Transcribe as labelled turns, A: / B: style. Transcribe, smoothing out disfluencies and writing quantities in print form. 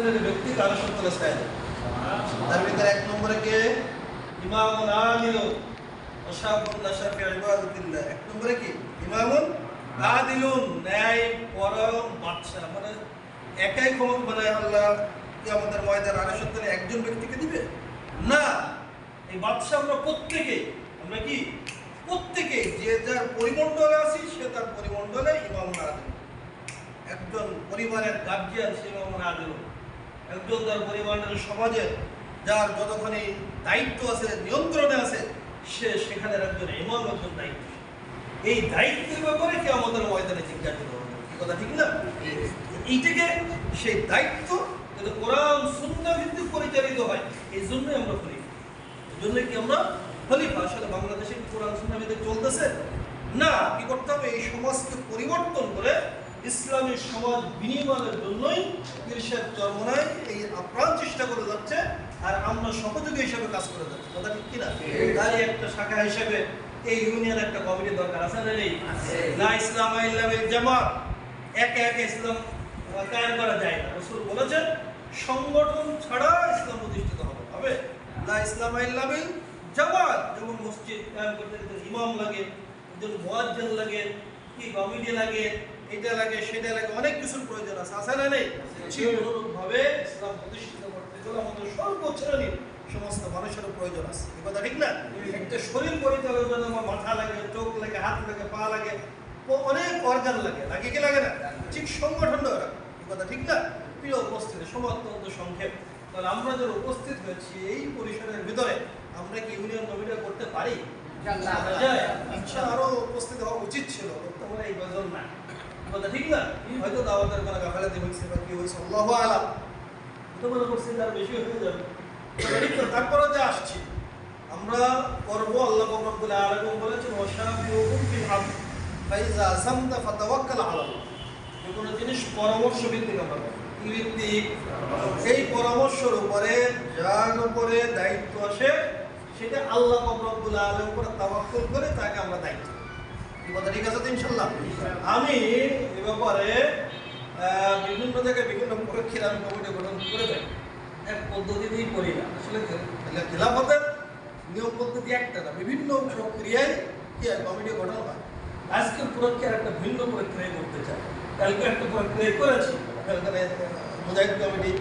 A: শ্রেণীর ব্যক্তিকে আরো সত্তরে ছায়া দেয়। তার ভিতরে এক নম্বরে কে? ইমামুন আদিলুন ওয়া শাবুন নাশা ফি ইবাদাতিল্লাহ। এক নম্বরে কি? ইমামুন আদিলুন, ন্যায় পরায়ণ বাদশা। মানে একাই ক্ষমতা, মানে আল্লাহ কিয়ামতের ময়দানে আরো সত্তরে একজন ব্যক্তিকে দিবে না। এই বাদশা আমরা প্রত্যেকে, আমরা কি প্রত্যেকে যে যার পরিমণ্ডলে আছি সে তার পরিমণ্ডলে ইমামুন আদিলুন। একজন পরিবারের গার্জিয়ান সে ইমামুন আদিলুন। একজন তার পরিবারের সমাজের যার যতখানি দায়িত্ব আছে, নিয়ন্ত্রণে আছে, সে সেখানে একজন ইমাম, একজন দায়িত্ব। এই দায়িত্বের ব্যাপারে কি আমাদের ময়দানে জিজ্ঞাসা করবো, কি কথা ঠিক না? এইটাকে সেই দায়িত্ব যাতে কোরআন সুন্নাহ ভিত্তিক পরিচালিত হয়, এই জন্যই আমরা খলিফা। এই জন্যই কি আমরা খলিফা? আসলে বাংলাদেশে কি কোরআন সুন্নাহ ভিত্তিক চলতেছে না? কি করতে হবে? এই সমাজকে পরিবর্তন করে ইসলামী সমাজ বিনির্মাণের জন্যই ইরশাদ চরমনায় এই আপ্রাণ চেষ্টা করে যাচ্ছে, আর আমরা সহযোগী হিসেবে কাজ করে যাচ্ছি। কথা ঠিক কিনা? তাই একটা শাখা হিসেবে এই ইউনিয়ন একটা কমিটি দরকার আছে না নেই? লা ইসলামা ইল্লা বিল জামাত। একে একে ইসলাম কায়েম করা যায় না। রাসূল বলেছেন সংগঠন ছাড়া ইসলাম প্রতিষ্ঠিত হবে। লা ইসলামা ইল্লা বিল জামাত। যেমন মসজিদ কায়েম করতে গেলে ইমাম লাগে, একজন মুয়াজ্জিন লাগে, কি কমিটি লাগে, এটা লাগে সেটা লাগে, অনেক কিছুর প্রয়োজন আছে, আছে না নেই? ঠিক অনুরূপভাবে ইসলাম প্রতিষ্ঠিত করতে গেলে আমাদের সর্বোচ্চ শ্রেণীর সমস্ত মানুষেরও প্রয়োজন আছে। এই কথা ঠিক না? একটা শরীর পরিচালনার জন্য আমার মাথা লাগে, চোখ লাগে, হাত লাগে, পা লাগে, অনেক অর্গান লাগে, লাগে কি লাগে না? ঠিক সংগঠনও রাখে। এই কথা ঠিক না? প্রিয় উপস্থিতি, সময় অত্যন্ত সংক্ষেপ। তাহলে আমরা যারা উপস্থিত হয়েছি এই পরিসরের ভিতরে, আমরা কি ইউনিয়ন কমিটি করতে পারি? ইচ্ছা আরো উপস্থিত হওয়া উচিত ছিল, বর্তমানে এই প্রয়োজন না। কথা ঠিক না? হয়তো দাওয়াতের কোনো গাফালাতি হয়েছে বা কি হয়েছে, আল্লাহু আলাম। তো মনে করছি তার বেশি হয়ে যাবে। তারপরে যে আসছি আমরা করব, আল্লাহ রাব্বুল আলামিন বলেছেন ওয়াশাবিরুহুম ফিল আমর ফাইজা আযামতা ফাতাওয়াক্কাল আলাল্লাহ। যে কোনো জিনিস পরামর্শ ভিত্তিক আমরা করব। কি ভিত্তিক? সেই পরামর্শের উপরে যার উপরে দায়িত্ব আসে সেটা আল্লাহ রাব্বুল আলামিনের উপর তাওয়াক্কুল করে তাকে আমরা দায়িত্ব। এই কথা ঠিক আছে তো ইনশাআল্লাহ? আমি এই ব্যাপারে বিভিন্ন জায়গায় বিভিন্ন পরীক্ষার আমি কমিটি গঠন করে থাকি। এক পদ্ধতিতেই করি না। আসলে খেলাফতের নিয়ম পদ্ধতি একটা না, বিভিন্ন প্রক্রিয়ায় কি কমিটি গঠন হয়। আজকের পরীক্ষার একটা ভিন্ন প্রক্রিয়ায় করতে চাই, কালকে একটা প্রক্রিয়া করেছি। মুজাহিদ কমিটি